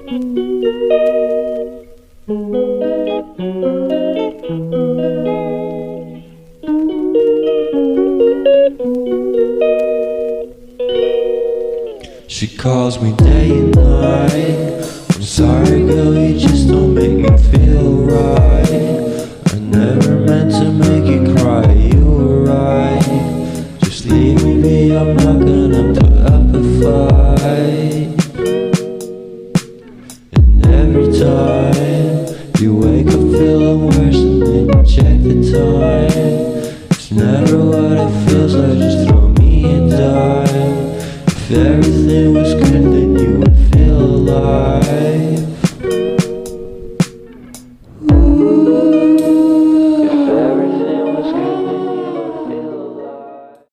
She calls me day and night. I'm sorry, girl, you just don't make me feel right. I never meant to make you cry, you were right. Just leave me be, I'm not gonna